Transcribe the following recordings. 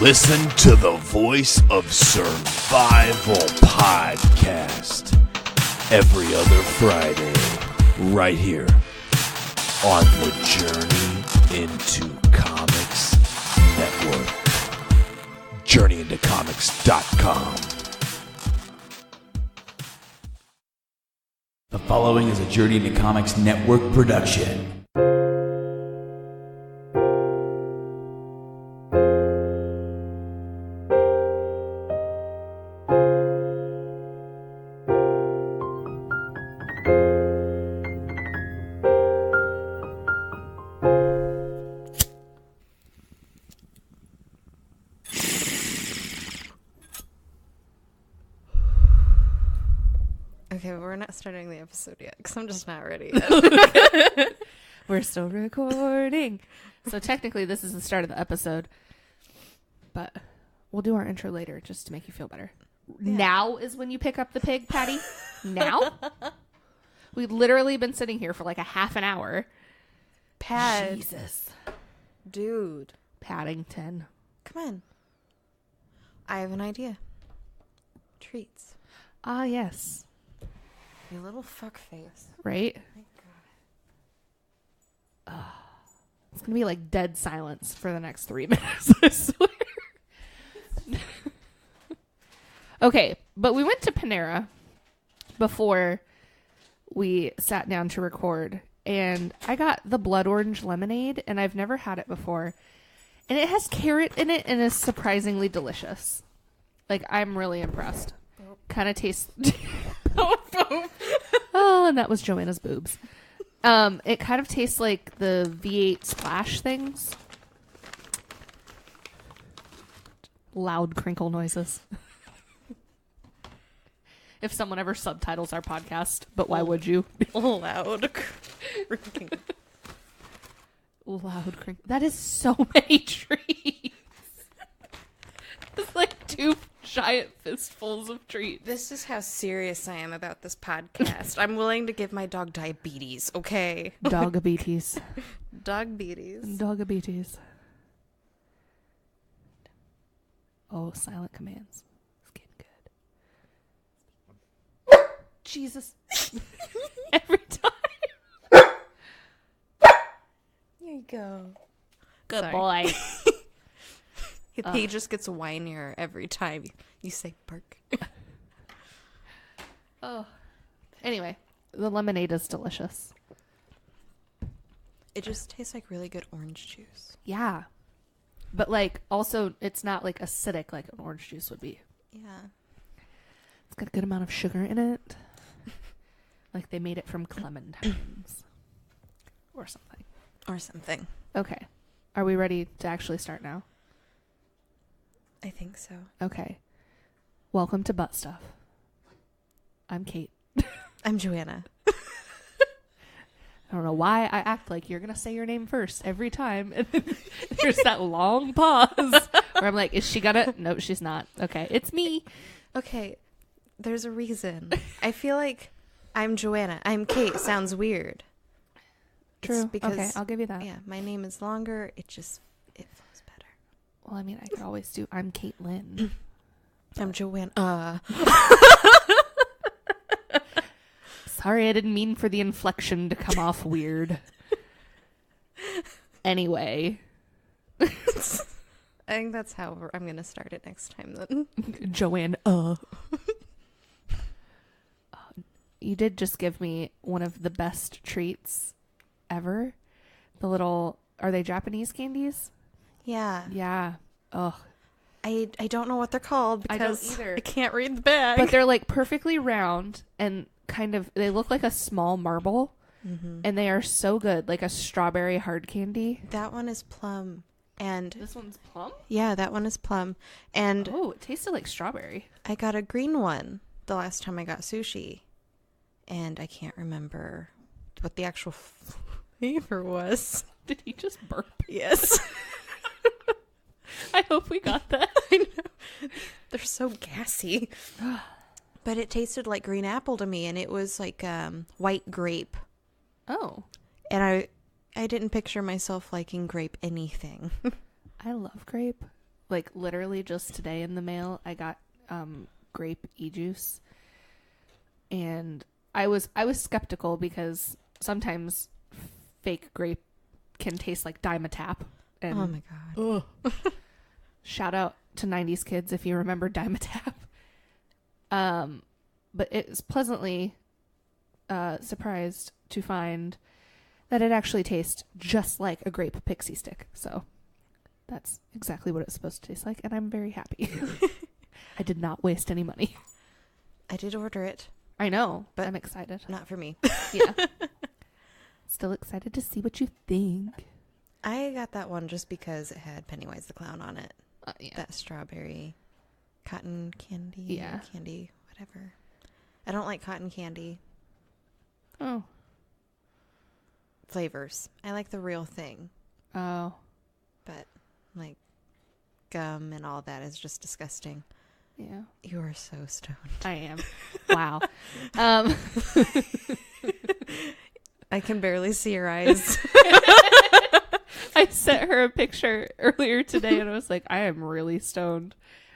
Listen to the Voice of Survival podcast every other Friday, right here on the Journey into Comics Network. JourneyIntoComics.com. The following is a Journey into Comics Network production. Okay, but we're not starting the episode yet because I'm just not ready yet. We're still recording. So technically this is the start of the episode. But we'll do our intro later just to make you feel better. Yeah. Now is when you pick up the pig, Patty. Now? We've literally been sitting here for like a half an hour. Jesus. Dude. Paddington. Come on. I have an idea. Treats. Ah, yes. You little fuckface. Right? My God. It's going to be like dead silence for the next 3 minutes, I swear. Okay, but we went to Panera before we sat down to record, and I got the blood orange lemonade, and I've never had it before. And it has carrot in it and is surprisingly delicious. Like, I'm really impressed. Kind of tastes... Oh, and that was Joanna's boobs. It kind of tastes like the V8 splash things. Loud crinkle noises. If someone ever subtitles our podcast, but why would you? Loud crinkling. Loud crinkle. That is so many treats. It's like 2 giant fistfuls of treats. This is how serious I am about this podcast. I'm willing to give my dog diabetes, okay? Dogabetes. Dogbetes. Dogabetes. Oh, silent commands. It's getting good. Jesus. Every time. Here you go. Good Sorry. boy. He just gets whinier every time you say bark. Oh. Anyway, the lemonade is delicious. It just tastes like really good orange juice. Yeah. But like also it's not like acidic like an orange juice would be. Yeah. It's got a good amount of sugar in it. Like they made it from clementines. Or something. Or something. Okay. Are we ready to actually start now? I think so. Okay. Welcome to Butt Stuff. I'm Kate. I'm Joanna. I don't know why I act like you're going to say your name first every time. And then there's that long pause where I'm like, is she gonna? No, she's not. Okay. It's me. Okay. There's a reason. I feel like I'm Joanna. I'm Kate. Sounds weird. True. It's because, okay. I'll give you that. yeah, my name is longer. It flows better. Well, I mean, I could always do, I'm Caitlin. I'm Joanna. Sorry, I didn't mean for the inflection to come off weird. Anyway. I think that's how I'm going to start it next time then. Joanne, You did just give me one of the best treats ever. The little, are they Japanese candies? Yeah. Yeah. Ugh. I don't know what they're called I don't because either. I can't read the bag. But they're like perfectly round and kind of, they look like a small marble. Mm-hmm. And they are so good. Like a strawberry hard candy. That one is plum. And This one's plum? yeah, that one is plum. And Oh, it tasted like strawberry. I got a green one the last time I got sushi. And I can't remember what the actual flavor was. Did he just burp? Yes. I hope we got that. I know. They're so gassy. But it tasted like green apple to me, and it was like white grape. Oh. And I didn't picture myself liking grape anything. I love grape. like literally just today in the mail, I got grape e-juice. And I was skeptical because sometimes fake grape can taste like Dimetap. And Oh my God. shout out to 90s kids if you remember Dimetap. But it's pleasantly surprised to find that it actually tastes just like a grape pixie stick. So that's exactly what it's supposed to taste like, and I'm very happy. I did not waste any money. I did order it. I know, But I'm excited. Not for me. Yeah. Still excited to see what you think. I got that one just because it had Pennywise the Clown on it. Yeah. That strawberry cotton candy. Yeah. Candy, whatever. I don't like cotton candy Oh. flavors. I like the real thing. Oh. But like gum and all that is just disgusting. Yeah. You are so stoned. I am. Wow. I can barely see your eyes. I sent her a picture earlier today and I was like, I am really stoned.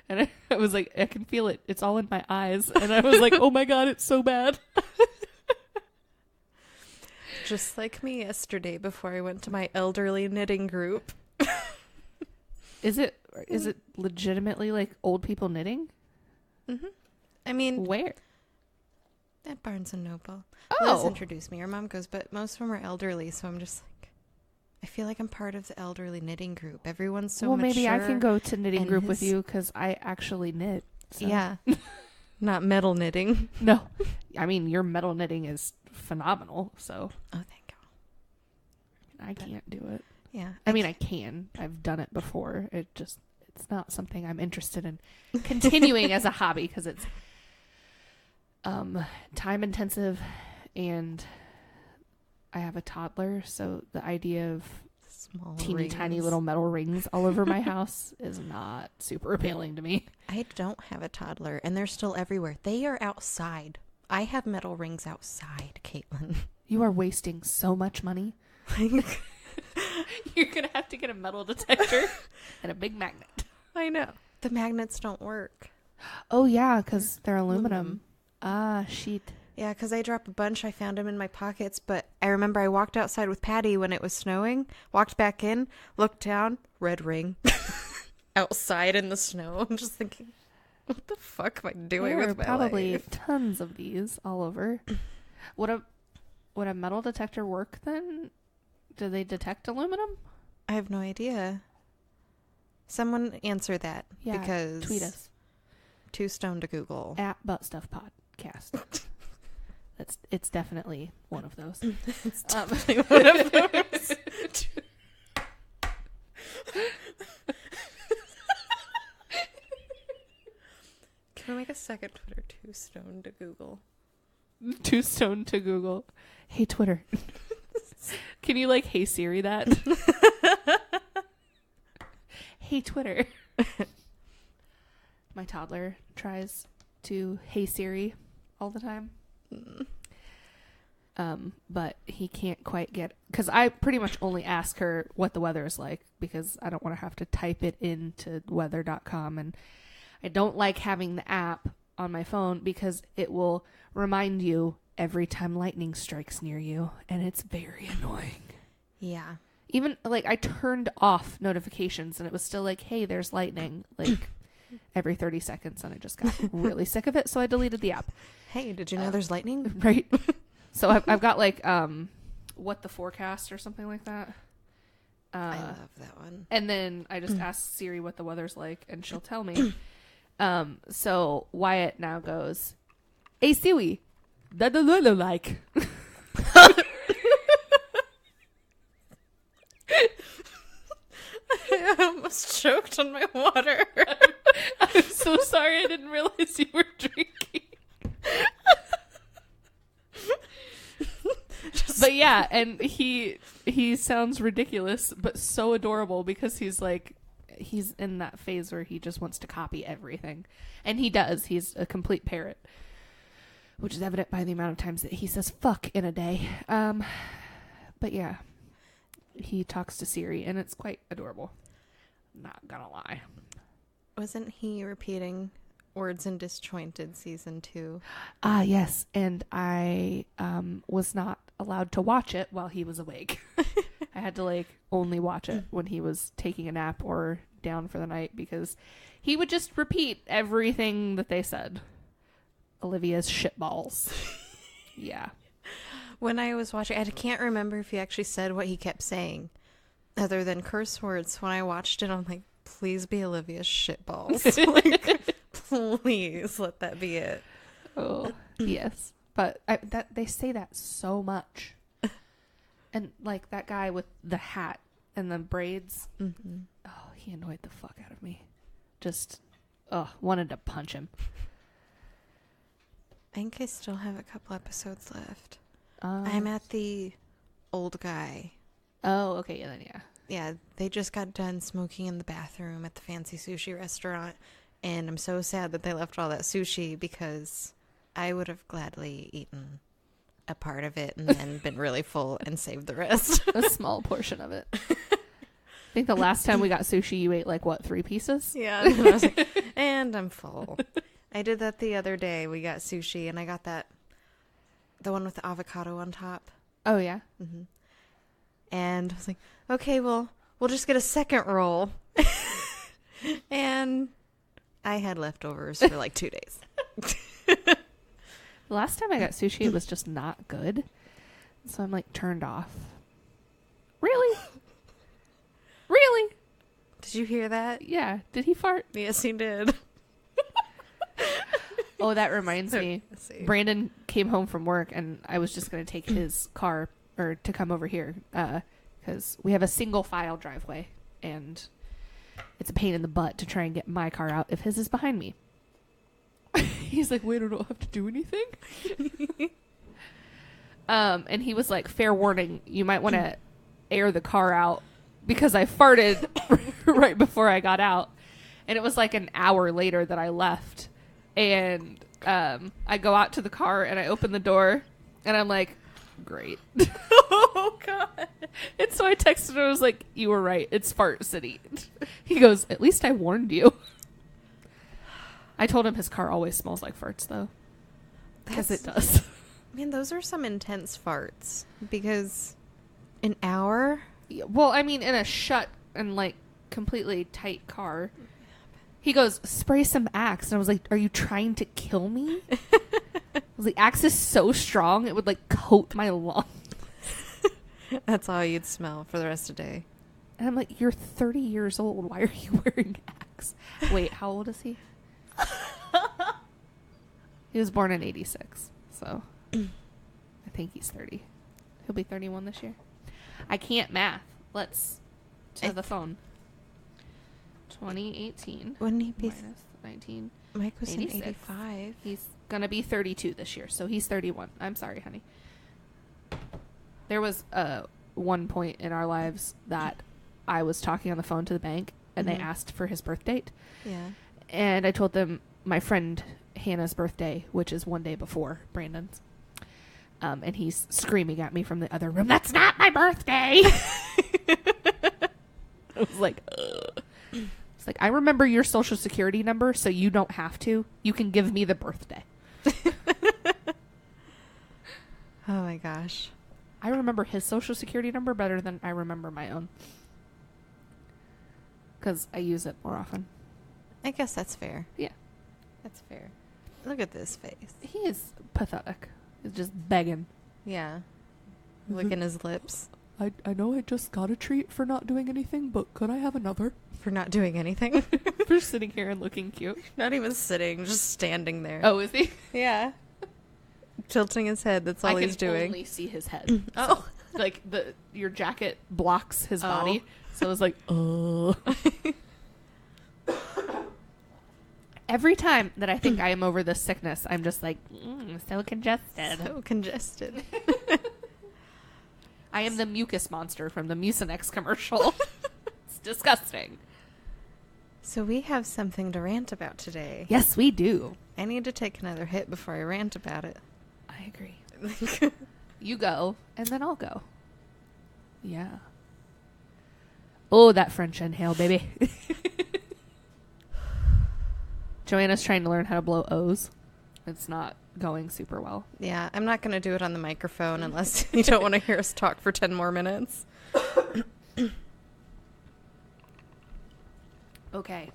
And I was like, I can feel it. It's all in my eyes. And I was like, oh my God, it's so bad. Just like me yesterday before I went to my elderly knitting group. Is it legitimately like old people knitting? Mm-hmm. I mean, Where? at Barnes and Noble. Oh. Liz introduced me. Her mom goes, but most of them are elderly, so I'm just like, I feel like I'm part of the elderly knitting group. Everyone's so well, mature. maybe I can go to knitting and group with his- you because I actually knit. So. Yeah. Not metal knitting. No. I mean, your metal knitting is phenomenal. So Oh, thank God. I can't do it. Yeah. I mean, I can. I've done it before. It's not something I'm interested in continuing as a hobby because it's time intensive and I have a toddler. So the idea of Small teeny tiny rings. little metal rings all over my house is not super appealing to me. I don't have a toddler, and they're still everywhere. They are outside. I have metal rings outside, Caitlin. You are wasting so much money. You're going to have to get a metal detector and a big magnet. I know. The magnets don't work. Oh, yeah, because they're aluminum. Ah, sheet. Yeah, because I dropped a bunch. I found them in my pockets, but I remember I walked outside with Patty when it was snowing, walked back in, looked down, red ring. Outside in the snow. I'm just thinking, what the fuck am I doing There are with my probably life? tons of these all over. Would a metal detector work then? Do they detect aluminum? I have no idea. Someone answer that. Yeah, because tweet us Too stoned to Google. at Butt Stuff Podcast. It's definitely one of those. It's definitely one of those. Can we make a second Twitter? Too stoned to Google. Too stoned to Google. Hey Twitter. Can you like Hey Siri that? Hey Twitter. My toddler tries to Hey Siri all the time. But he can't quite get, because I pretty much only ask her what the weather is like because I don't want to have to type it into weather.com, and I don't like having the app on my phone because it will remind you every time lightning strikes near you, and it's very annoying. Yeah. Even like I turned off notifications and it was still like, hey, there's lightning, like every 30 seconds, and I just got really sick of it, so I deleted the app. Hey, did you know there's lightning? Right. So I've got like what the forecast or something like that. I love that one. And then I just ask Siri what the weather's like, and she'll tell me. So Wyatt now goes, "Hey Siri, that the weather like." I almost choked on my water. I'm so sorry. I didn't realize you were drinking. But yeah, and he sounds ridiculous, but so adorable because he's in that phase where he just wants to copy everything. And he does. He's a complete parrot, which is evident by the amount of times that he says fuck in a day. But yeah, he talks to Siri and it's quite adorable. Not gonna lie. Wasn't he repeating Words in Disjointed season 2? Ah, yes. And I was not allowed to watch it while he was awake. I had to like only watch it when he was taking a nap or down for the night because he would just repeat everything that they said. Olivia's shitballs. Yeah. When I was watching, I can't remember if he actually said what he kept saying other than curse words. When I watched it, I'm like, please be Olivia's shitballs. Like, please let that be it. Oh, yes. But they say that so much. And like that guy with the hat and the braids. Mm-hmm. Oh, he annoyed the fuck out of me. Just, wanted to punch him. I think I still have a couple episodes left. Oh. I'm at the old guy. Oh, okay. Yeah, then yeah. Yeah, they just got done smoking in the bathroom at the fancy sushi restaurant. And I'm so sad that they left all that sushi because I would have gladly eaten a part of it and then been really full and saved the rest. A small portion of it. I think the last time we got sushi, you ate like, what, 3 pieces? Yeah. And, I was like, and I'm full. I did that the other day. We got sushi and I got the one with the avocado on top. Oh, yeah? Mm-hmm. And I was like, okay, well, we'll just get a second roll. And I had leftovers for like 2 days. The last time I got sushi, it was just not good. So I'm like turned off. Really? Really? Did you hear that? Yeah. Did he fart? Yes, he did. Oh, that reminds me. Let's see. Brandon came home from work and I was just going to take his car or to come over here because we have a single file driveway and it's a pain in the butt to try and get my car out if his is behind me. He's like, wait, I don't have to do anything. And he was like, fair warning, you might want to air the car out because I farted right before I got out. And it was like an hour later that I left. And I go out to the car and I open the door and I'm like, great. Oh, God. And so I texted him. I was like, you were right. It's fart city. He goes, at least I warned you. I told him his car always smells like farts, though. Because it does. Man, those are some intense farts. Because an hour? Yeah, well, I mean, in a shut and, like, completely tight car. He goes, spray some Axe. And I was like, are you trying to kill me? I was like, Axe is so strong, it would, like, coat my lungs. That's all you'd smell for the rest of the day. And I'm like, you're 30 years old. Why are you wearing Axe? Wait, how old is he? He was born in 86. So I think he's 30. He'll be 31 this year. I can't math. Let's to the phone. 2018. Wouldn't he be? Minus 19. Mike was in 86. 85. He's going to be 32 this year. So he's 31. I'm sorry, honey. There was one point in our lives that I was talking on the phone to the bank and they asked for his birth date. Yeah. And I told them my friend Hannah's birthday, which is one day before Brandon's. And he's screaming at me from the other room, that's not my birthday! I was like, ugh. It's like, I remember your social security number, so you don't have to. You can give me the birthday. Oh my gosh. I remember his social security number better than I remember my own. Because I use it more often. I guess that's fair. Yeah. That's fair. Look at this face. He is pathetic. He's just begging. Yeah. Licking his lips. I know I just got a treat for not doing anything, but could I have another? For not doing anything. For sitting here and looking cute. Not even sitting, just standing there. Oh, is he? Yeah. Tilting his head, that's all he's doing. I can only see his head. Oh. So, like, your jacket blocks his body. So it was like, Every time that I think I am over this sickness, I'm just like, so congested. So congested. I am the mucus monster from the Mucinex commercial. It's disgusting. So we have something to rant about today. Yes, we do. I need to take another hit before I rant about it. I agree. You go, and then I'll go. Yeah. Oh, that French inhale, baby. Joanna's trying to learn how to blow O's. It's not going super well. Yeah, I'm not going to do it on the microphone unless you don't want to hear us talk for 10 more minutes. Okay.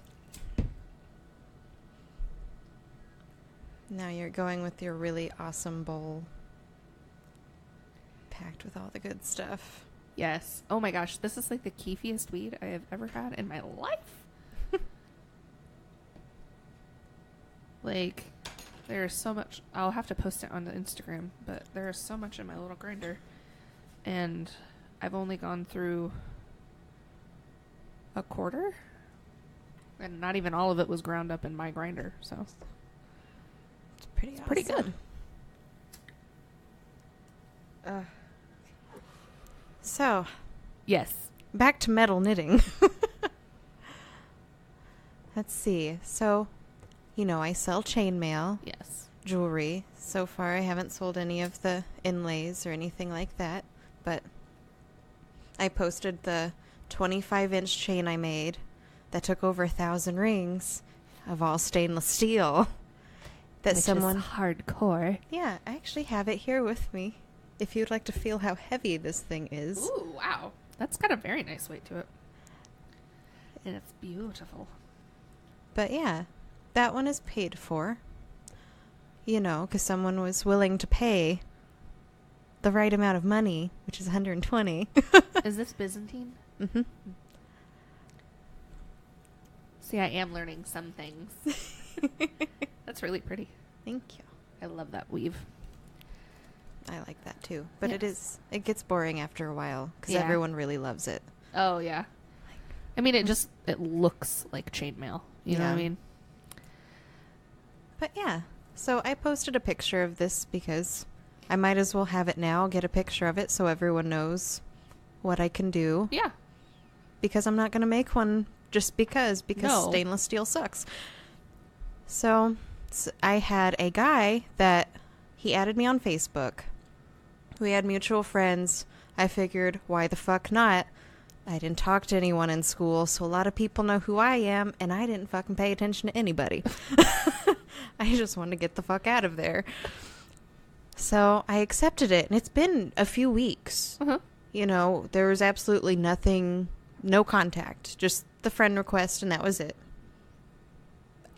Now you're going with your really awesome bowl. Packed with all the good stuff. Yes. Oh my gosh, this is like the keefiest weed I have ever had in my life. Like, there's so much. I'll have to post it on the Instagram, but there's so much in my little grinder. And I've only gone through a quarter. And not even all of it was ground up in my grinder, so. It's Pretty good. So, Yes. back to metal knitting. Let's see. So, I sell chainmail, Yes. jewelry. So far, I haven't sold any of the inlays or anything like that. But I posted the 25-inch chain I made that took over 1,000 rings of all stainless steel. That Which someone... is hardcore. Yeah, I actually have it here with me. If you'd like to feel how heavy this thing is. Ooh, wow. That's got a very nice weight to it. And it's beautiful. But yeah, that one is paid for. Because someone was willing to pay the right amount of money, which is 120. Is this Byzantine? Mm-hmm. See, I am learning some things. That's really pretty. Thank you. I love that weave. I like that too. But Yes. it gets boring after a while because Yeah. everyone really loves it. Oh, yeah. I mean, it looks like chainmail. You know what I Yeah. mean? But yeah, so I posted a picture of this because I might as well have it now, get a picture of it so everyone knows what I can do. Yeah. Because I'm not going to make one just because No. stainless steel sucks. So I had a guy that he added me on Facebook. We had mutual friends. I figured, why the fuck not? I didn't talk to anyone in school, so a lot of people know who I am, and I didn't fucking pay attention to anybody. I just wanted to get the fuck out of there. So I accepted it, and it's been a few weeks. Uh-huh. There was absolutely nothing, no contact, just the friend request, and that was it.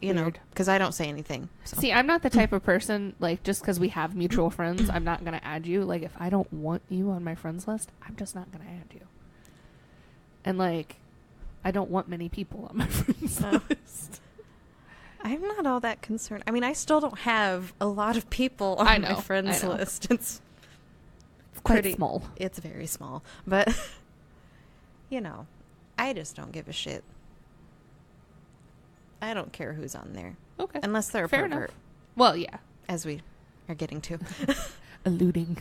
Weird. Because I don't say anything. So. See, I'm not the type of person, like, just because we have mutual friends, I'm not going to add you. Like, if I don't want you on my friends list, I'm just not going to add you. And, like, I don't want many people on my friends list. I'm not all that concerned. I mean, I still don't have a lot of people on my friends list. It's quite pretty small. It's very small. But, I just don't give a shit. I don't care who's on there. Okay. Unless they're a Fair pervert. enough. Well, yeah. As we are getting to. Alluding.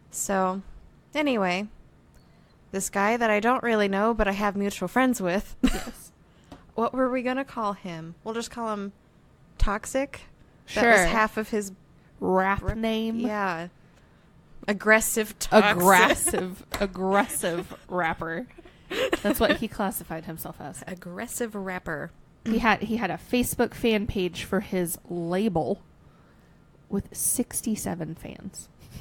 So, anyway, this guy that I don't really know, but I have mutual friends with. Yes. What were we going to call him? We'll just call him Toxic. Sure. That was half of his Rap name. Yeah. Aggressive Toxic. Aggressive rapper. That's what he classified himself as. Aggressive rapper. He had a Facebook fan page for his label with 67 fans. Yeah.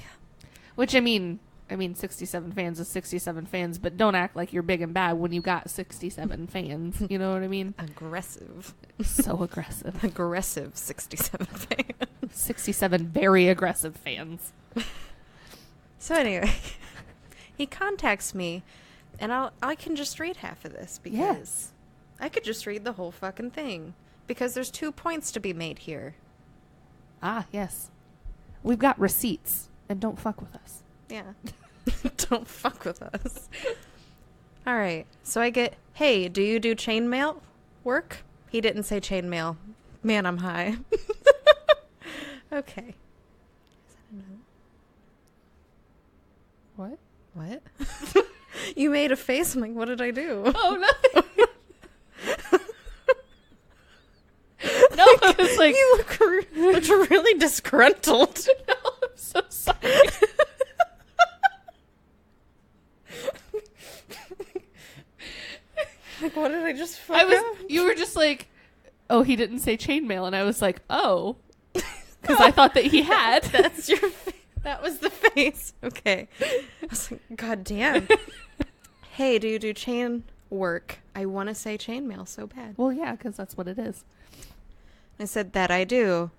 Which, I mean 67 fans is 67 fans, but don't act like you're big and bad when you got 67 fans. You know what I mean? Aggressive. So aggressive. Aggressive 67 fans. 67 very aggressive fans. So anyway, he contacts me, and I can just read half of this because Yes. I could just read the whole fucking thing because there's 2 points to be made here. Ah, yes. We've got receipts, and don't fuck with us. Yeah. Don't fuck with us. All right. So I get, hey, do you do chainmail work? He didn't say chainmail. Man, I'm high. Okay. Is that a no? What? What? You made a face. I'm like, what did I do? Oh, nothing. No, it's like... You looked really disgruntled. No, I'm so sorry. what did I just fuck up? You were just like, oh, he didn't say chainmail. And I was like, oh. Because I thought that he had. That's your that was the face. Okay. I was like, God damn. Hey, do you do chain work? I want to say chainmail so bad. Well, yeah, because that's what it is. I said, that I do.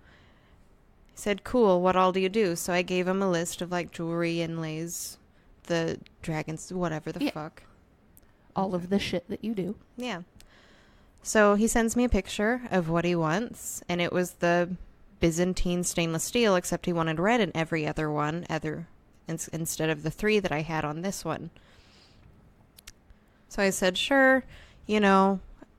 He said, cool, what all do you do? So I gave him a list of like jewelry, inlays, the dragons, whatever the fuck. All of the shit that you do. Yeah. So he sends me a picture of what he wants, and it was the Byzantine stainless steel, except he wanted red in every other one, instead of the 3 that I had on this one. So I said, sure,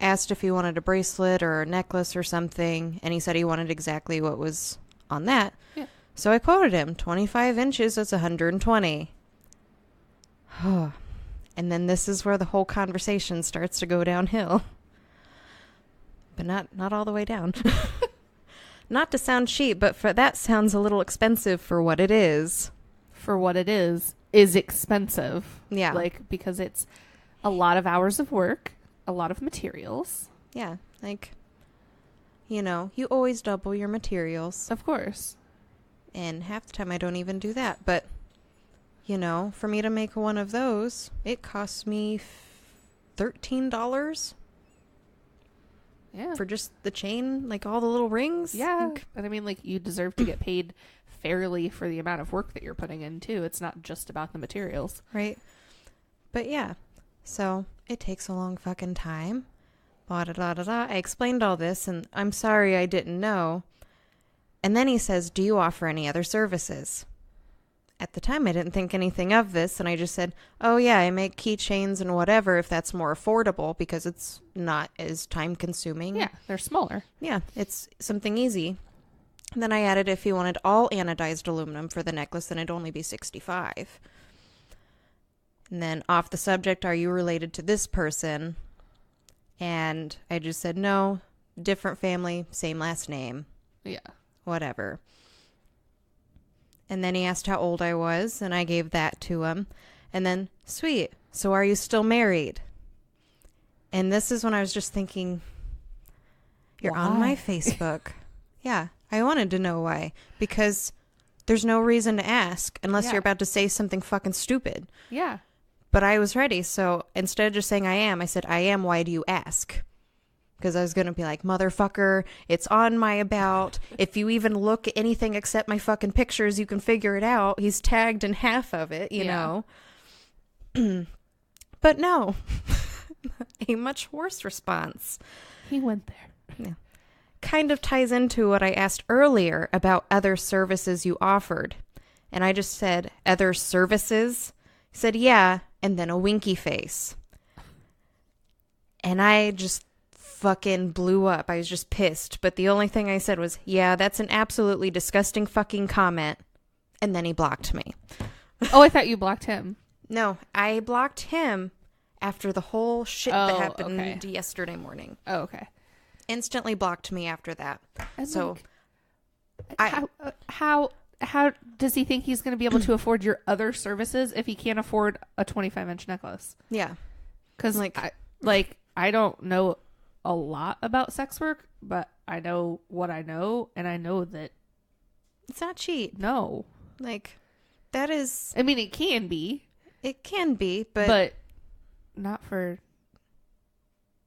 asked if he wanted a bracelet or a necklace or something, and he said he wanted exactly what was on that. Yeah. So I quoted him, 25 inches, that's 120. And then this is where the whole conversation starts to go downhill. But not all the way down. Not to sound cheap, but that sounds a little expensive for what it is. For what it is expensive. Yeah. Like, because it's a lot of hours of work, a lot of materials. Yeah, like, you always double your materials. Of course. And half the time I don't even do that. But, for me to make one of those, it costs me $13. Yeah. For just the chain, like all the little rings. Yeah. And I mean, like, you deserve to get paid fairly for the amount of work that you're putting in, too. It's not just about the materials. Right. But yeah. So it takes a long fucking time. Blah, da, da, da, da. I explained all this, and I'm sorry I didn't know. And then he says, do you offer any other services? At the time, I didn't think anything of this, and I just said, oh, yeah, I make keychains and whatever if that's more affordable because it's not as time-consuming. Yeah, they're smaller. Yeah, it's something easy. And then I added if he wanted all anodized aluminum for the necklace, then it'd only be $65. And then off the subject, are you related to this person? And I just said, no, different family, same last name. Yeah. Whatever. And then he asked how old I was, and I gave that to him. And then, sweet, so are you still married? And this is when I was just thinking, you're on my Facebook. Yeah, I wanted to know why. Because there's no reason to ask unless you're about to say something fucking stupid. Yeah. But I was ready, so instead of just saying I am, I said, I am, why do you ask? Because I was going to be like, motherfucker, it's on my about. If you even look at anything except my fucking pictures, you can figure it out. He's tagged in half of it, you know. But no. A much worse response. He went there. Yeah. Kind of ties into what I asked earlier about other services you offered. And I just said, other services? He said, yeah, and then a winky face. And I just fucking blew up. I was just pissed. But the only thing I said was, yeah, that's an absolutely disgusting fucking comment. And then he blocked me. Oh, I thought you blocked him. No, I blocked him after the whole shit that happened yesterday morning. Oh, okay. Instantly blocked me after that. And so, how does he think he's going to be able to afford your other services if he can't afford a 25-inch necklace? Yeah. Because I don't know a lot about sex work, but I know what I know, and I know that it's not cheap. No. Like, that is... I mean, it can be. It can be, but... But not for...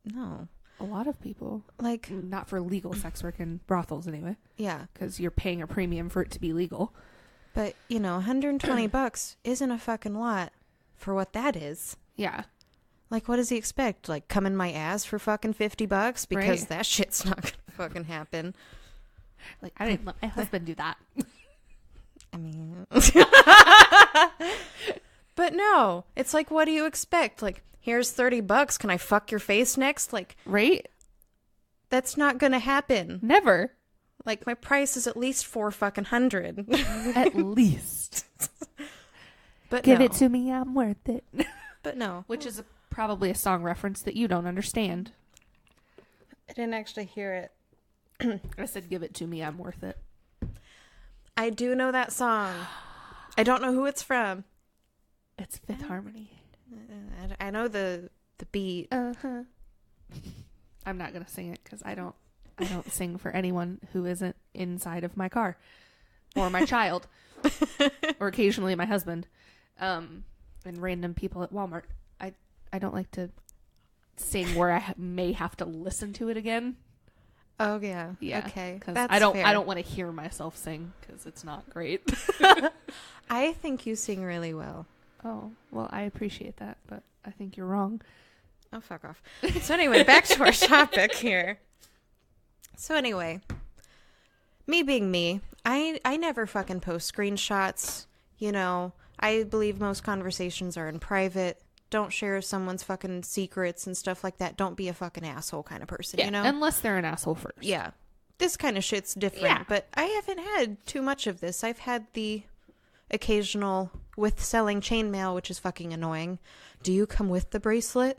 No. A lot of people. Like... Not for legal sex work in brothels, anyway. Yeah. Because you're paying a premium for it to be legal. But, $120 isn't a fucking lot for what that is. Yeah. Like, what does he expect? Like, come in my ass for fucking $50? Because that shit's not gonna fucking happen. Like, I didn't let my husband do that. I mean... But no. It's like, what do you expect? Like, here's $30. Can I fuck your face next? Like... Right? That's not gonna happen. Never. Like, my price is at least $400. At least. But Give it to me, I'm worth it. But no. Which is probably a song reference that you don't understand. I didn't actually hear it. I said, give it to me, I'm worth it. I do know that song. I don't know who it's from. It's Fifth Harmony. I know the beat. Uh-huh. I'm not going to sing it because I don't sing for anyone who isn't inside of my car or my child or occasionally my husband and random people at Walmart. I don't like to sing where I may have to listen to it again. Oh, yeah. Yeah. Okay. Because That's I don't fair. want to hear myself sing because it's not great. I think you sing really well. Oh, well, I appreciate that, but I think you're wrong. Oh, fuck off. So anyway, back to our topic here. So anyway, me being me, I never fucking post screenshots. You know, I believe most conversations are in private. Don't share someone's fucking secrets and stuff like that. Don't be a fucking asshole kind of person, Yeah, you know? unless they're an asshole first. Yeah. This kind of shit's different, Yeah. but I haven't had too much of this. I've had the occasional with selling chainmail, which is fucking annoying. Do you come with the bracelet?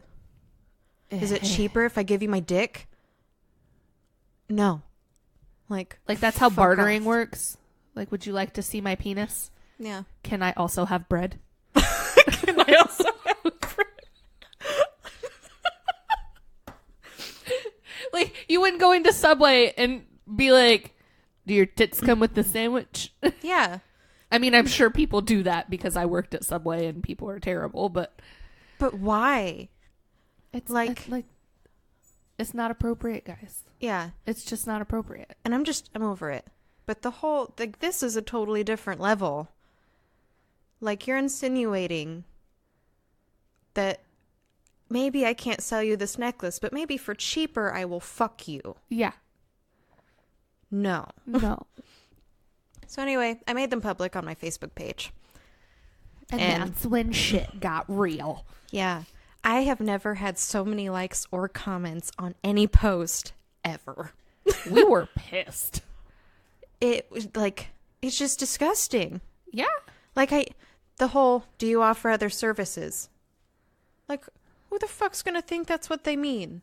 Is it cheaper if I give you my dick? No. Like that's how fuck bartering off. works. Like, would you like to see my penis? Yeah. Can I also have bread? Can I also have Like, you wouldn't go into Subway and be like, do your tits come with the sandwich? Yeah. I mean, I'm sure people do that because I worked at Subway and people are terrible, but But why? it's Like- it's not appropriate, guys. Yeah. It's just not appropriate. And I'm over it. But the whole, like, this is a totally different level. Like, you're insinuating that maybe I can't sell you this necklace, but maybe for cheaper I will fuck you. Yeah. No. No. So anyway, I made them public on my Facebook page. And And- that's when shit got real. Yeah. I have never had so many likes or comments on any post ever. We were pissed. It was like, it's just disgusting. Yeah. Like, the whole, do you offer other services? Like, who the fuck's gonna think that's what they mean?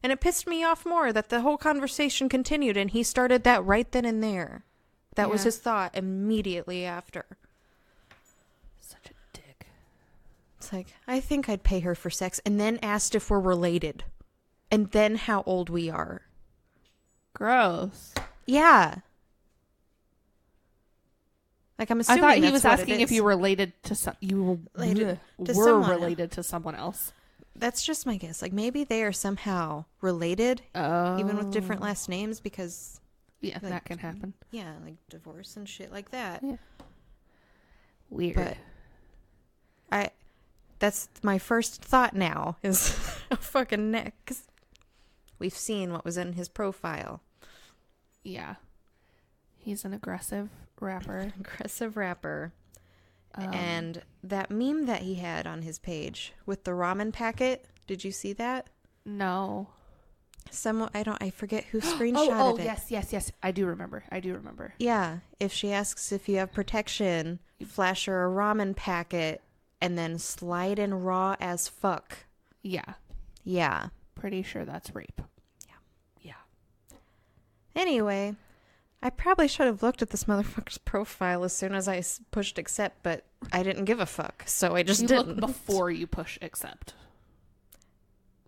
And it pissed me off more that the whole conversation continued and he started that right then and there. That was Yeah. his thought immediately after. Such a dick. It's like, I think I'd pay her for sex and then asked if we're related. And then how old we are. Gross. Yeah. Like, I'm I assuming thought he that's was what it asking if is. you were related to Related to were someone. related to someone else. That's just my guess. Like, maybe they are somehow related, Oh. even with different last names, because, Yeah, like, that can happen. yeah, like divorce and shit like that. Yeah. Weird. But that's my first thought now is a fucking neck. 'Cause we've seen what was in his profile. Yeah. He's an aggressive rapper. Aggressive rapper. Um, And that meme that he had on his page with the ramen packet, did you see that? No. Someone, I forget who screenshotted it. yes. I do remember. Yeah, if she asks if you have protection, flash her a ramen packet and then slide in raw as fuck. Yeah. Yeah. Pretty sure that's rape. Yeah. Anyway, I probably should have looked at this motherfucker's profile as soon as I pushed accept, but I didn't give a fuck, so I just You didn't. look before you push accept.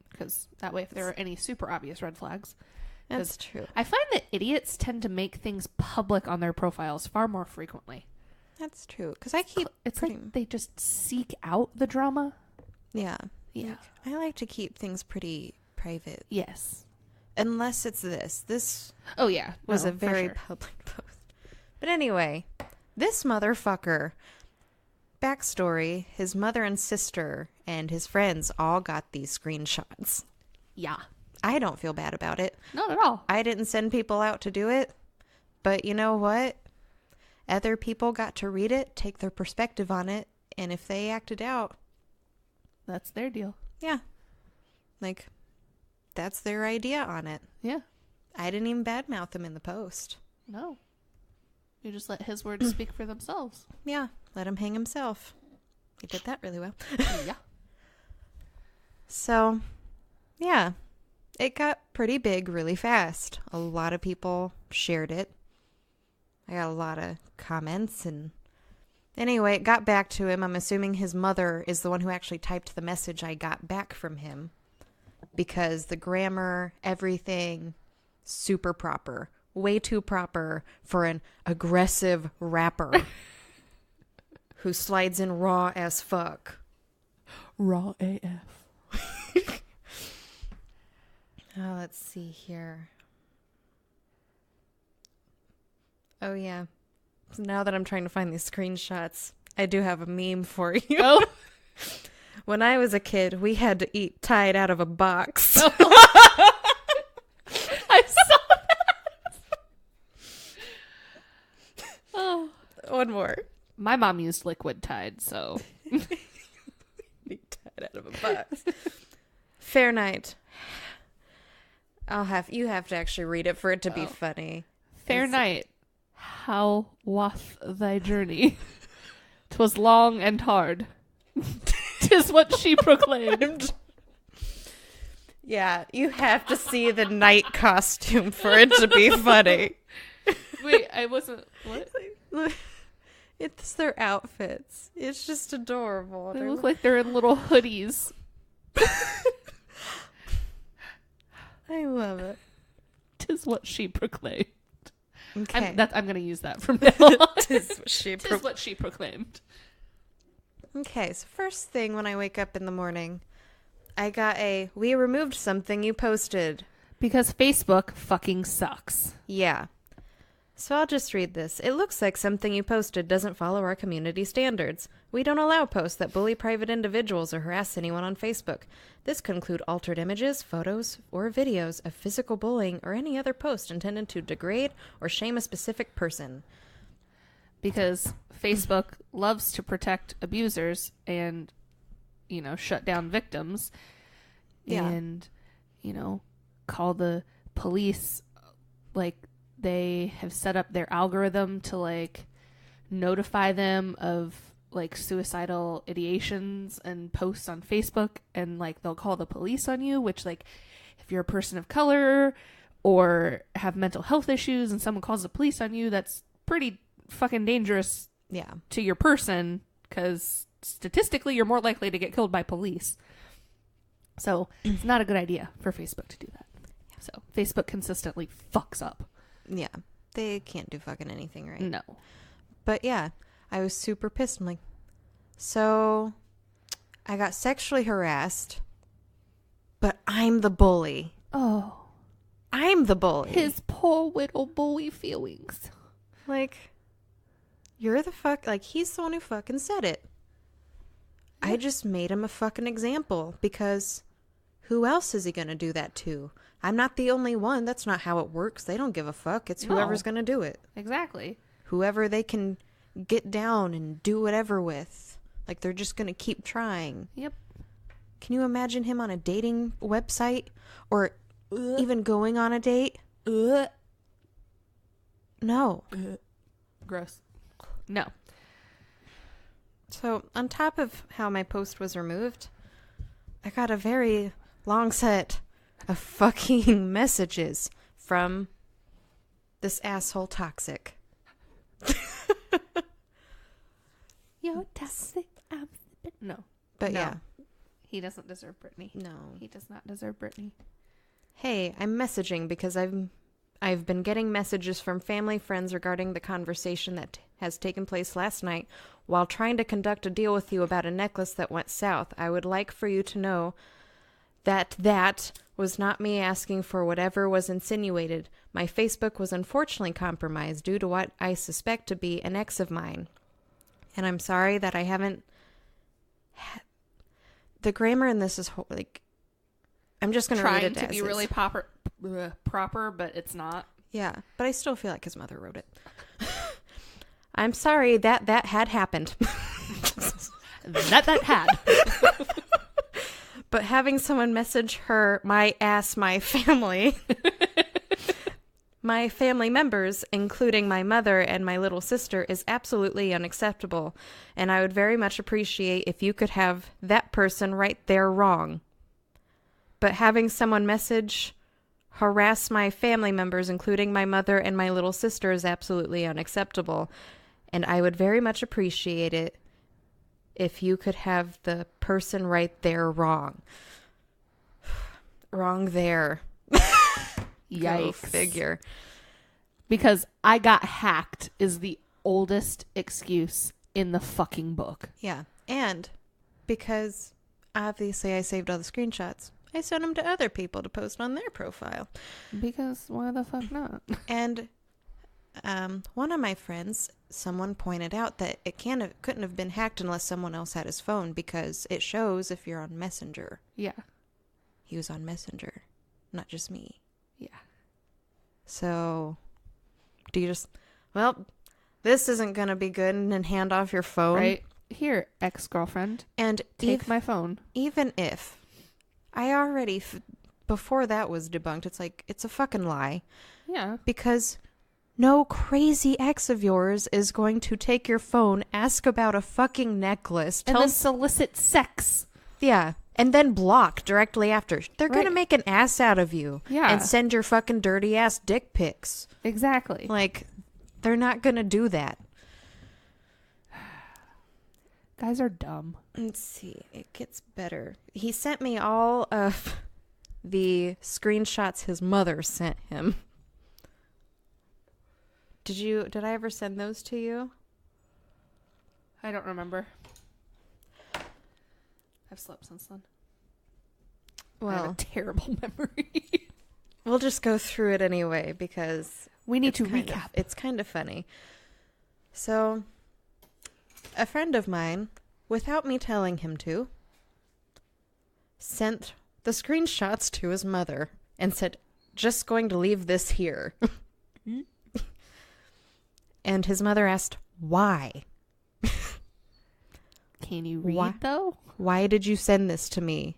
Because that way, if there are any super obvious red flags. That's true. I find that idiots tend to make things public on their profiles far more frequently. That's true. Because I keep... It's pretty- like they just seek out the drama. Yeah. Yeah. I like to keep things pretty private. Yes. Unless it's this. This Oh, yeah. was No, a for very sure. public post. But anyway, this motherfucker... Backstory, his mother and sister and his friends all got these screenshots. Yeah. I don't feel bad about it. Not at all. I didn't send people out to do it. But you know what? Other people got to read it, take their perspective on it, and if they acted out, That's their deal. yeah. Like, that's their idea on it. Yeah. I didn't even badmouth them in the post. No. You just let his words speak for themselves. Yeah, let him hang himself. He did that really well. Yeah. So, yeah, it got pretty big really fast. A lot of people shared it. I got a lot of comments and anyway, it got back to him. I'm assuming his mother is the one who actually typed the message I got back from him. because the grammar, everything, super proper. Way too proper for an aggressive rapper who slides in raw as fuck. Raw AF. Oh, let's see here. Oh, yeah. Now that I'm trying to find these screenshots, I do have a meme for you. Oh. When I was a kid, we had to eat tied out of a box. I saw that. Oh. One more. My mom used liquid Tide, so. Eat tied out of a box. Fair night. You have to actually read it for it to be funny. Fair night. How wath thy journey? 'Twas long and hard. 'Tis what she proclaimed. Yeah, you have to see the night costume for it to be funny. Wait, I wasn't. What? It's their outfits. It's just adorable. They look like they're in little hoodies. I love it. 'Tis what she proclaimed. Okay. I'm going to use that from now on. Tis what she proclaimed. Okay, so first thing when I wake up in the morning, I got we removed something you posted. Because Facebook fucking sucks. Yeah. So I'll just read this. It looks like something you posted doesn't follow our community standards. We don't allow posts that bully private individuals or harass anyone on Facebook. This could include altered images, photos, or videos of physical bullying or any other post intended to degrade or shame a specific person. Because Facebook loves to protect abusers and, shut down victims. Yeah. And, call the police, they have set up their algorithm to notify them of suicidal ideations and posts on Facebook, and they'll call the police on you, which if you're a person of color or have mental health issues and someone calls the police on you, that's pretty fucking dangerous to your person, because statistically you're more likely to get killed by police. So it's not a good idea for Facebook to do that. So Facebook consistently fucks up. Yeah, they can't do fucking anything right. No. But yeah, I was super pissed. I'm like, so I got sexually harassed, but I'm the bully. Oh. I'm the bully. His poor little bully feelings. You're the fuck, he's the one who fucking said it. I just made him a fucking example, because who else is he gonna do that to? I'm not the only one. That's not how it works. They don't give a fuck. It's whoever's gonna do it. Exactly. Whoever they can get down and do whatever with. They're just gonna keep trying. Yep. Can you imagine him on a dating website? Or even going on a date? No. Gross. No. So, on top of how my post was removed, I got a very long set of fucking messages from this asshole Toxic. You're toxic. No. But No. yeah. He doesn't deserve Brittany. No. He does not deserve Brittany. Hey, I'm messaging because I've been getting messages from family friends regarding the conversation that has taken place last night while trying to conduct a deal with you about a necklace that went south. I would like for you to know that was not me asking for whatever was insinuated. My Facebook was unfortunately compromised due to what I suspect to be an ex of mine. And I'm sorry that I haven't... The grammar in this is I'm just going to read it trying to as be is. really proper, but it's not. Yeah, but I still feel like his mother wrote it. I'm sorry that had happened. that had. But having someone message her, my family, my family members, including my mother and my little sister, is absolutely unacceptable. And I would very much appreciate if you could have that person right there wrong. But having someone harass my family members, including my mother and my little sister, is absolutely unacceptable. And I would very much appreciate it if you could have the person right there wrong. Wrong there. Yikes. Go figure. Because I got hacked is the oldest excuse in the fucking book. Yeah. And because obviously I saved all the screenshots, I sent them to other people to post on their profile. Because why the fuck not? And one of my friends, someone pointed out that it couldn't have been hacked unless someone else had his phone, because it shows if you're on Messenger. Yeah. He was on Messenger, not just me. Yeah. So, do you just, well, this isn't going to be good, and then hand off your phone? Right. Here, ex-girlfriend. And take my phone. Even if I already, before that was debunked, it's like, it's a fucking lie. Yeah. Because no crazy ex of yours is going to take your phone, ask about a fucking necklace, and then solicit sex. Yeah. And then block directly after. They're going to make an ass out of you. Yeah. And send your fucking dirty ass dick pics. Exactly. Like, they're not going to do that. Guys are dumb. Let's see. It gets better. He sent me all of the screenshots his mother sent him. Did I ever send those to you? I don't remember. I've slept since then. I have a terrible memory. We'll just go through it anyway, because we need to recap. It's kind of funny. So, a friend of mine, without me telling him to, sent the screenshots to his mother and said, just going to leave this here. And his mother asked, why? Can you read, though? Why did you send this to me?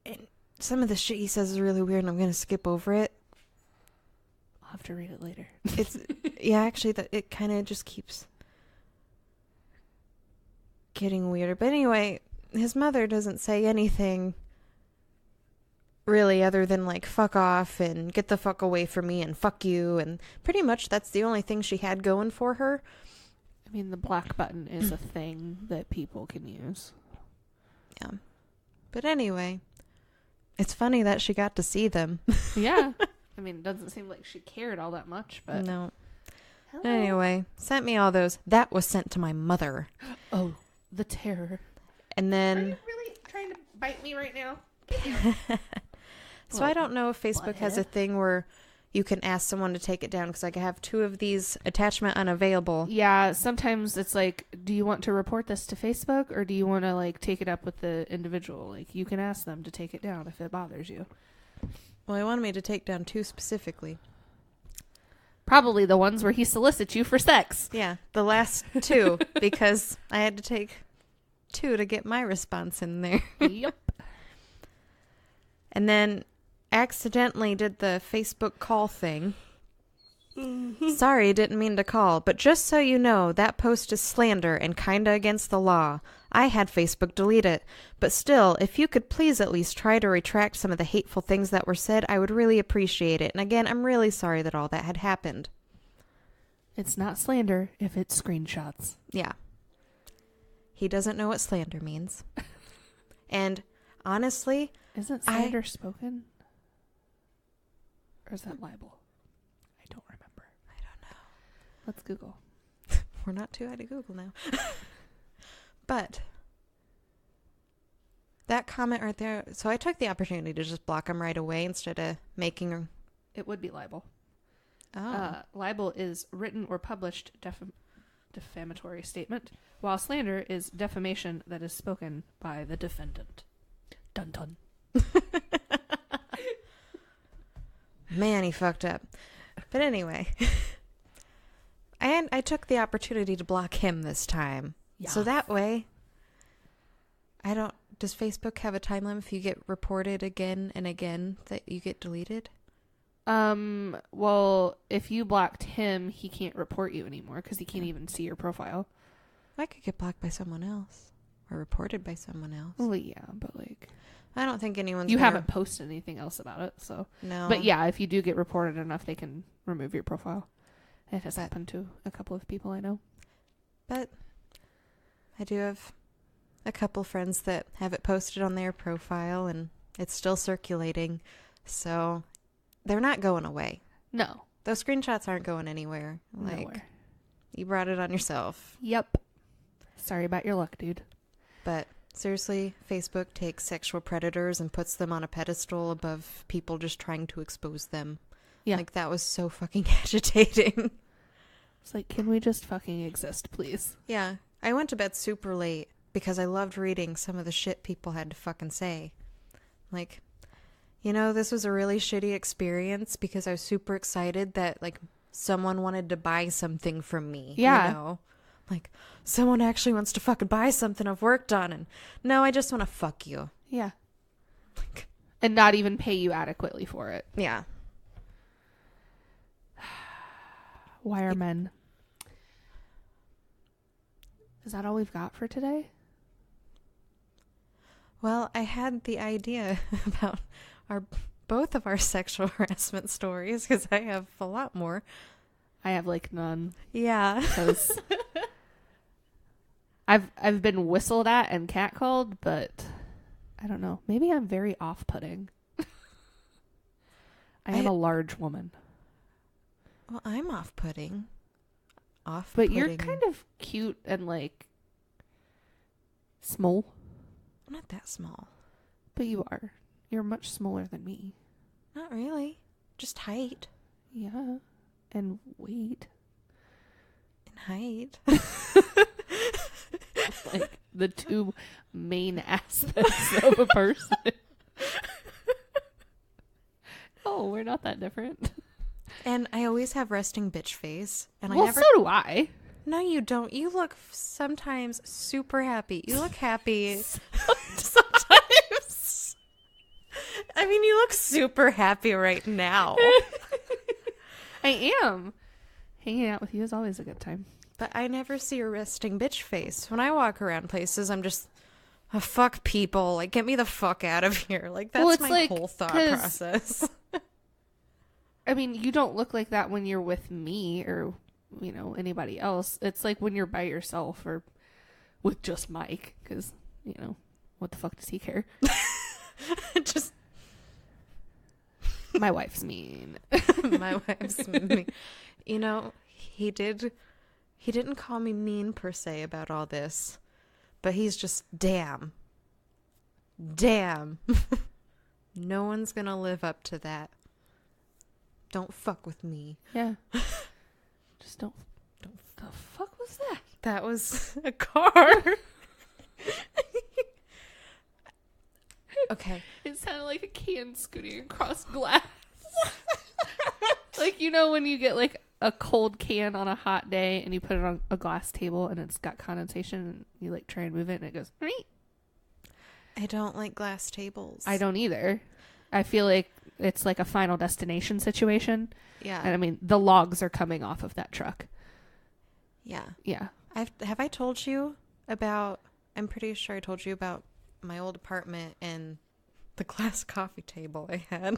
And some of the shit he says is really weird, and I'm going to skip over it. I'll have to read it later. It's yeah, actually, it kind of just keeps getting weirder. But anyway, his mother doesn't say anything really other than like fuck off and get the fuck away from me and fuck you, and pretty much that's the only thing she had going for her. I mean, the black button is a thing that people can use. Yeah. But anyway, it's funny that she got to see them. Yeah. I mean, it doesn't seem like she cared all that much, but... No. Hello. Anyway, sent me all those. That was sent to my mother. Oh, the terror. And then... Are you really trying to bite me right now? So I don't know if Facebook has a thing where you can ask someone to take it down, because I have 2 of these attachment unavailable. Yeah, sometimes it's like, do you want to report this to Facebook, or do you want to like take it up with the individual? Like, you can ask them to take it down if it bothers you. Well, he wanted me to take down 2 specifically. Probably the ones where he solicits you for sex. Yeah, the last 2, because I had to take 2 to get my response in there. Yep. And then accidentally did the Facebook call thing. Sorry, didn't mean to call, but just so you know, that post is slander and kinda against the law. I had Facebook delete it, but still, if you could please at least try to retract some of the hateful things that were said, I would really appreciate it. And again, I'm really sorry that all that had happened. It's not slander if it's screenshots. Yeah. He doesn't know what slander means. And honestly... Isn't slander spoken? Or is that libel? I don't remember. I don't know. Let's Google. We're not too high to Google now. But that comment right there. So I took the opportunity to just block him right away instead of making. It would be libel. Oh. Libel is written or published defamatory statement, while slander is defamation that is spoken by the defendant. Dun dun. Man, he fucked up. But anyway. And I took the opportunity to block him this time. Yeah. So that way, does Facebook have a time limit if you get reported again and again that you get deleted? Well, if you blocked him, he can't report you anymore because he can't even see your profile. I could get blocked by someone else or reported by someone else. Well, yeah, but like... I don't think anyone's... You haven't posted anything else about it, so... No. But yeah, if you do get reported enough, they can remove your profile. It has happened to a couple of people I know. But I do have a couple friends that have it posted on their profile, and It's still circulating. So they're not going away. No. Those screenshots aren't going anywhere. Like, Nowhere. you brought it on yourself. Yep. Sorry about your luck, dude. But seriously, Facebook takes sexual predators and puts them on a pedestal above people just trying to expose them. Yeah. Like, that was so fucking agitating. It's like, can we just fucking exist, please? Yeah. I went to bed super late because I loved reading some of the shit people had to fucking say. Like, you know, this was a really shitty experience because I was super excited that, like, someone wanted to buy something from me. Yeah. You know? Like, someone actually wants to fucking buy something I've worked on, and no, I just want to fuck you. Yeah. Like, And not even pay you adequately for it. yeah. Why are men? Is that all we've got for today? Well, I had the idea about both of our sexual harassment stories because I have a lot more. I have like none. Yeah. Because I've been whistled at and catcalled, but I don't know. Maybe I'm very off-putting. I am a large woman. Well, I'm off-putting. But you're kind of cute and like small. I'm not that small. But you are. You're much smaller than me. Not really. Just height. Yeah. And weight. And height. Like the two main aspects of a person. Oh, we're not that different. And I always have resting bitch face. And Well, I never. so do I. No, you don't. You look sometimes super happy. You look happy sometimes. I mean, you look super happy right now. I am. Hanging out with you is always a good time. But I never see a resting bitch face. When I walk around places, I'm just, oh, fuck people. Like, get me the fuck out of here. Like, that's Well, it's my like, whole thought 'cause- process. I mean, you don't look like that when you're with me or, you know, anybody else. It's like when you're by yourself or with just Mike. Because, you know, what the fuck does he care? Just, My wife's mean. my wife's me. You know, he didn't call me mean per se about all this. But he's just, damn. No one's gonna live up to that. Don't fuck with me. Yeah. Just don't. The fuck was that? That was a car. Okay. It sounded like a can scooting across glass. Like, you know, when you get like a cold can on a hot day and you put it on a glass table and it's got condensation and you like try and move it and it goes, "Meep." I don't like glass tables. I don't either. I feel like it's like a Final Destination situation. Yeah. And I mean, the logs are coming off of that truck. Yeah. Yeah. Have I told you about, I'm pretty sure I told you about my old apartment and the glass coffee table I had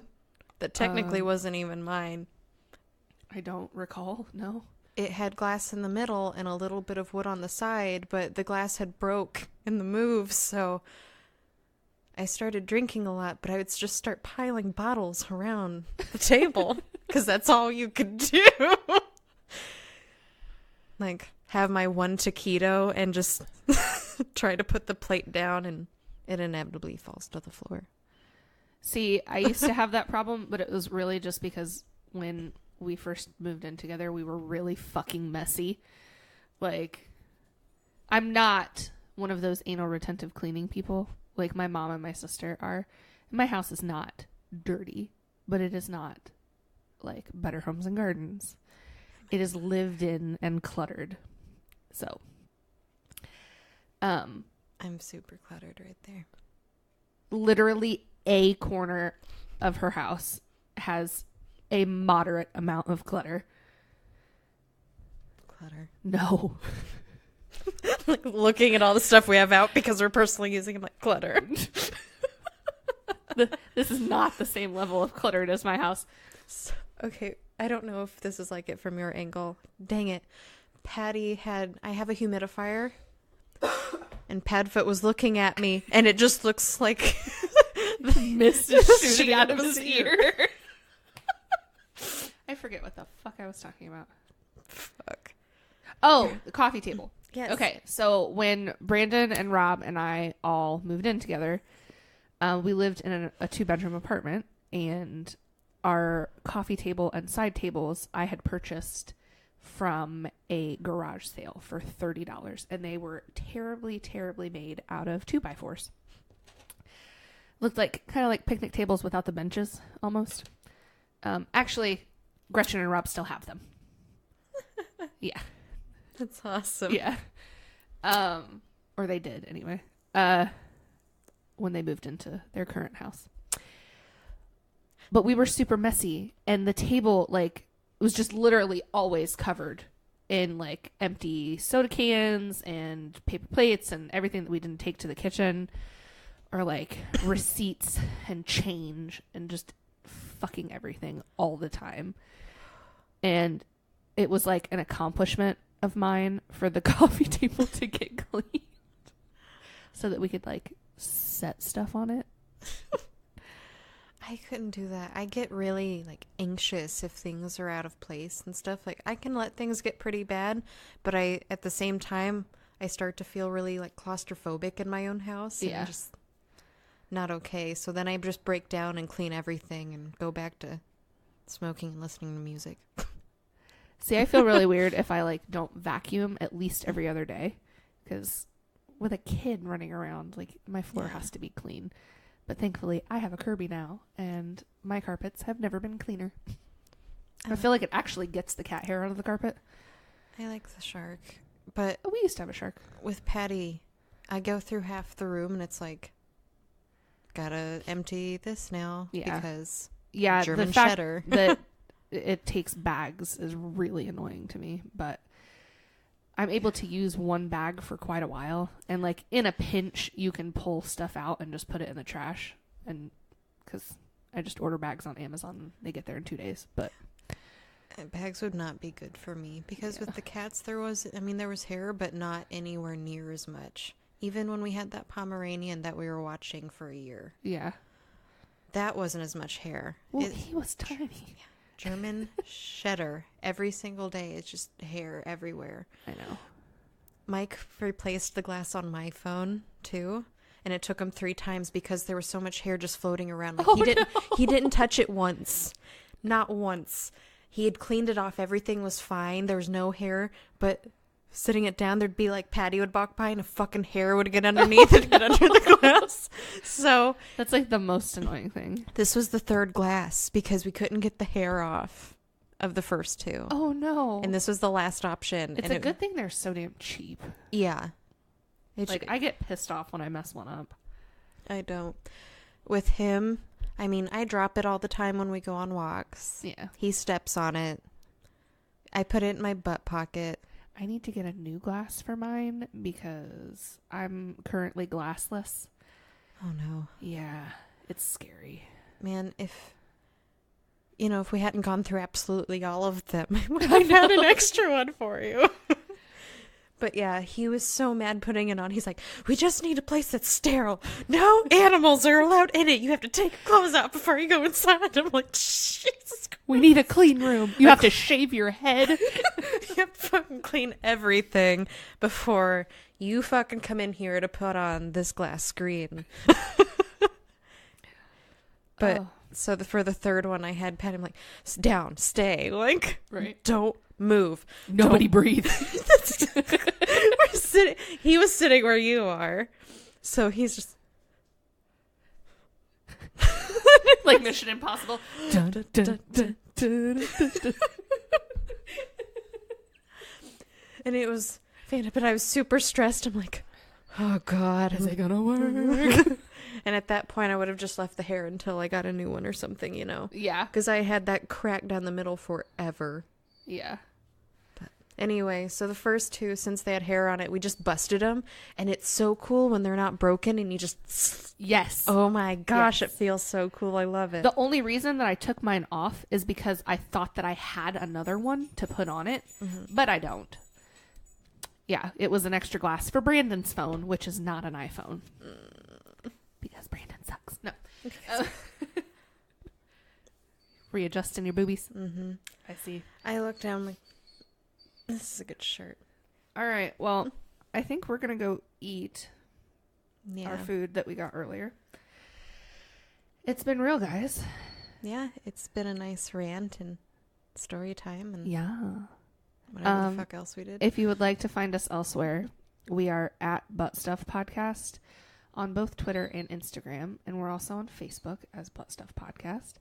that technically wasn't even mine. I don't recall. No. It had glass in the middle and a little bit of wood on the side, but the glass had broke in the move, so I started drinking a lot, but I would just start piling bottles around the table because that's all you could do. Like, have my one taquito and just try to put the plate down, and it inevitably falls to the floor. See, I used to have that problem, but it was really just because when we first moved in together, we were really fucking messy. Like, I'm not one of those anal retentive cleaning people like my mom and my sister are. My house is not dirty, but it is not like Better Homes and Gardens. It is lived in and cluttered. So, I'm super cluttered right there. literally a corner of her house has a moderate amount of clutter. Clutter. No. Like, looking at all the stuff we have out because we're personally using them like clutter. This is not the same level of cluttered as my house. So, okay, I don't know if this is like it from your angle. Dang it. I have a humidifier, and Padfoot was looking at me, and it just looks like mist is shooting out of his ear. I forget what the fuck I was talking about. Fuck. Oh, the coffee table. Yes. Okay, so when Brandon and Rob and I all moved in together, we lived in a 2-bedroom apartment, and our coffee table and side tables I had purchased from a garage sale for $30, and they were terribly, terribly made out of 2x4s. Looked like kind of like picnic tables without the benches, almost. Actually, Gretchen and Rob still have them. Yeah. That's awesome. Yeah. Or they did anyway. When they moved into their current house. But we were super messy, and the table was just literally always covered in empty soda cans and paper plates and everything that we didn't take to the kitchen, or receipts and change and just fucking everything all the time. And it was an accomplishment of mine for the coffee table to get cleaned so that we could set stuff on it. I couldn't do that. I get really anxious if things are out of place and stuff. I can let things get pretty bad, but at the same time I start to feel really claustrophobic in my own house. Yeah. And just not okay. So then I just break down and clean everything and go back to smoking and listening to music. See, I feel really weird if I don't vacuum at least every other day, because with a kid running around, my floor has to be clean. But thankfully, I have a Kirby now, and my carpets have never been cleaner. I feel like it actually gets the cat hair out of the carpet. I like the shark, but We used to have a shark. with Patty, I go through half the room and it's gotta empty this now because Yeah, German the fact cheddar. that it takes bags is really annoying to me, but I'm able to use one bag for quite a while, and in a pinch you can pull stuff out and just put it in the trash, and because I just order bags on Amazon and they get there in 2 days. But Bags would not be good for me because with the cats there was hair, but not anywhere near as much. Even when we had that Pomeranian that we were watching for a year, yeah, that wasn't as much hair. well, he was tiny. German cheddar every single day. It's just hair everywhere. I know. Mike replaced the glass on my phone too, and it took him 3 times because there was so much hair just floating around. He didn't touch it once. Not once. He had cleaned it off. Everything was fine. There was no hair, but sitting it down, there'd be Patty would walk by and a fucking hair would get underneath and get under the glass. So That's the most annoying thing. this was the 3rd glass because we couldn't get the hair off of the first 2. Oh no. And this was the last option. It's and a good thing they're so damn cheap. Yeah. I get pissed off when I mess one up. I don't. With him, I drop it all the time when we go on walks. Yeah. He steps on it. I put it in my butt pocket. I need to get a new glass for mine because I'm currently glassless. Oh no. Yeah, it's scary. Man, if we hadn't gone through absolutely all of them, I would have had an extra one for you. But yeah, he was so mad putting it on. He's like, we just need a place that's sterile. No animals are allowed in it. You have to take your clothes out before you go inside. I'm like, Jesus Christ. We need a clean room. You have to shave your head. You have to fucking clean everything before you fucking come in here to put on this glass screen. But so for the 3rd one, I had Patty. I'm like, down, stay, Right. Don't move. Nobody breathe. He was sitting where you are, so he's just Like Mission Impossible. dun, dun, dun, dun, dun, dun, dun. And it was fantastic, but I was super stressed. I'm like, oh God, Is it gonna work? And at that point, I would have just left the hair until I got a new one or something, Yeah. because I had that crack down the middle forever. Yeah. Anyway, so the first 2, since they had hair on it, we just busted them, and it's so cool when they're not broken, and you just, Yes. oh my gosh, Yes. It feels so cool. I love it. The only reason that I took mine off is because I thought that I had another one to put on it, but I don't. Yeah, it was an extra glass for Brandon's phone, which is not an iPhone. Because Brandon sucks. No. Readjusting your boobies. Mm-hmm. I see. I looked down like, this is a good shirt. All right. Well, I think we're going to go eat Yeah. our food that we got earlier. It's been real, guys. Yeah, it's been a nice rant and story time and Yeah. whatever the fuck else we did. If you would like to find us elsewhere, we are at Butt Stuff Podcast on both Twitter and Instagram. And we're also on Facebook as Butt Stuff Podcast.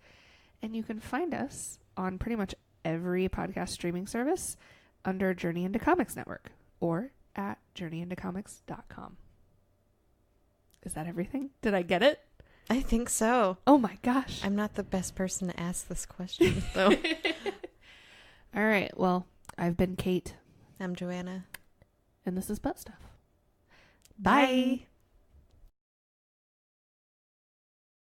And you can find us on pretty much every podcast streaming service under Journey into Comics Network or at journeyintocomics.com. Is that everything? Did I get it? I think so. Oh my gosh. I'm not the best person to ask this question, though. All right. Well, I've been Kate. I'm Joanna. And this is Butt Stuff. Bye.